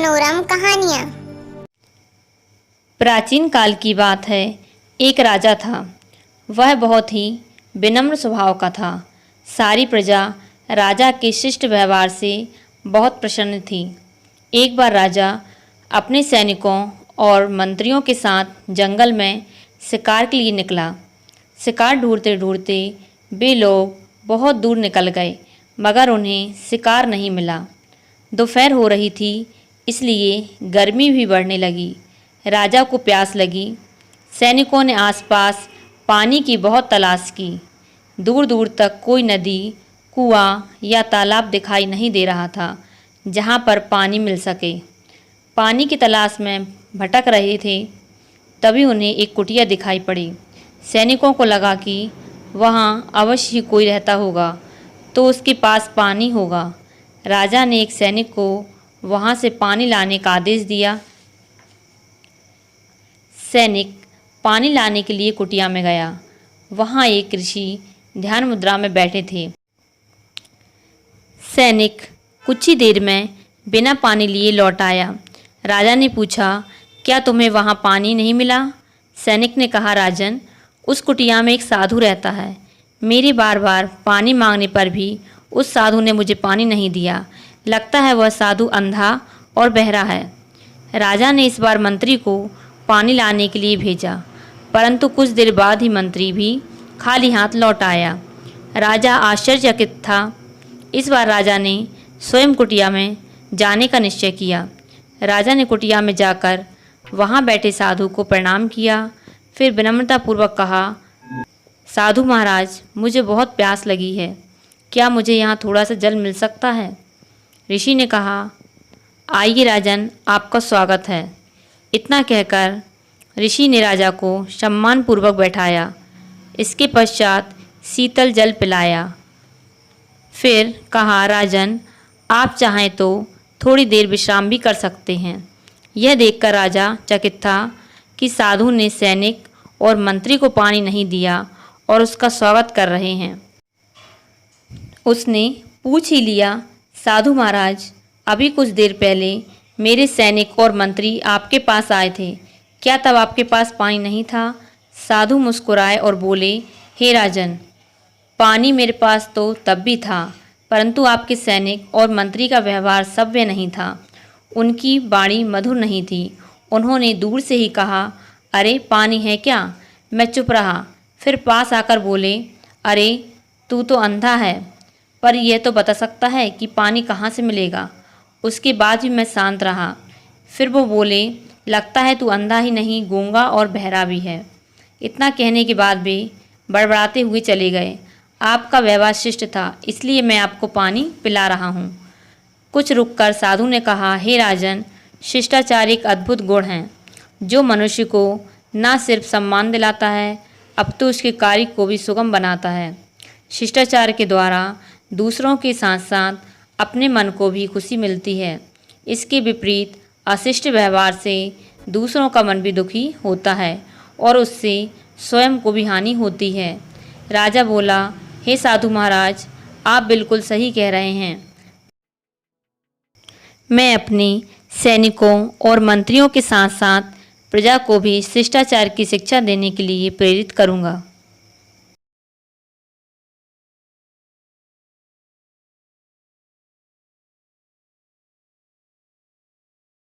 मनोरम कहानियाँ। प्राचीन काल की बात है। एक राजा था। वह बहुत ही विनम्र स्वभाव का था। सारी प्रजा राजा के शिष्ट व्यवहार से बहुत प्रसन्न थी। एक बार राजा अपने सैनिकों और मंत्रियों के साथ जंगल में शिकार के लिए निकला। शिकार ढूंढते ढूंढते वे लोग बहुत दूर निकल गए, मगर उन्हें शिकार नहीं मिला। दोपहर हो रही थी, इसलिए गर्मी भी बढ़ने लगी। राजा को प्यास लगी। सैनिकों ने आसपास पानी की बहुत तलाश की। दूर दूर तक कोई नदी, कुआं या तालाब दिखाई नहीं दे रहा था जहाँ पर पानी मिल सके। पानी की तलाश में भटक रहे थे, तभी उन्हें एक कुटिया दिखाई पड़ी। सैनिकों को लगा कि वहाँ अवश्य ही कोई रहता होगा, तो उसके पास पानी होगा। राजा ने एक सैनिक को वहाँ से पानी लाने का आदेश दिया। सैनिक पानी लाने के लिए कुटिया में गया। वहाँ एक ऋषि ध्यान मुद्रा में बैठे थे। सैनिक कुछ ही देर में बिना पानी लिए लौट आया। राजा ने पूछा, क्या तुम्हें वहाँ पानी नहीं मिला? सैनिक ने कहा, राजन, उस कुटिया में एक साधु रहता है। मेरे बार बार पानी मांगने पर भी उस साधु ने मुझे पानी नहीं दिया। लगता है वह साधु अंधा और बहरा है। राजा ने इस बार मंत्री को पानी लाने के लिए भेजा, परंतु कुछ देर बाद ही मंत्री भी खाली हाथ लौट आया। राजा आश्चर्यचकित था। इस बार राजा ने स्वयं कुटिया में जाने का निश्चय किया। राजा ने कुटिया में जाकर वहाँ बैठे साधु को प्रणाम किया। फिर विनम्रतापूर्वक कहा, साधु महाराज, मुझे बहुत प्यास लगी है। क्या मुझे यहाँ थोड़ा सा जल मिल सकता है? ऋषि ने कहा, आइए राजन, आपका स्वागत है। इतना कहकर ऋषि ने राजा को सम्मानपूर्वक बैठाया। इसके पश्चात शीतल जल पिलाया। फिर कहा, राजन, आप चाहें तो थोड़ी देर विश्राम भी कर सकते हैं। यह देखकर राजा चकित था कि साधु ने सैनिक और मंत्री को पानी नहीं दिया और उसका स्वागत कर रहे हैं। उसने पूछ ही लिया, साधु महाराज, अभी कुछ देर पहले मेरे सैनिक और मंत्री आपके पास आए थे। क्या तब आपके पास पानी नहीं था? साधु मुस्कुराए और बोले, हे राजन, पानी मेरे पास तो तब भी था, परंतु आपके सैनिक और मंत्री का व्यवहार सभ्य नहीं था। उनकी वाणी मधुर नहीं थी। उन्होंने दूर से ही कहा, अरे पानी है क्या? मैं चुप रहा। फिर पास आकर बोले, अरे तू तो अंधा है, पर यह तो बता सकता है कि पानी कहाँ से मिलेगा। उसके बाद भी मैं शांत रहा। फिर वो बोले, लगता है तू अंधा ही नहीं, गूंगा और बहरा भी है। इतना कहने के बाद वे बड़बड़ाते हुए चले गए। आपका व्यवहार शिष्ट था, इसलिए मैं आपको पानी पिला रहा हूँ। कुछ रुककर साधु ने कहा, हे राजन, शिष्टाचार एक अद्भुत गुण है जो मनुष्य को न सिर्फ सम्मान दिलाता है, अब तो उसके कार्य को भी सुगम बनाता है। शिष्टाचार के द्वारा दूसरों के साथ साथ अपने मन को भी खुशी मिलती है। इसके विपरीत अशिष्ट व्यवहार से दूसरों का मन भी दुखी होता है और उससे स्वयं को भी हानि होती है। राजा बोला, हे साधु महाराज, आप बिल्कुल सही कह रहे हैं। मैं अपने सैनिकों और मंत्रियों के साथ साथ प्रजा को भी शिष्टाचार की शिक्षा देने के लिए प्रेरित करूँगा।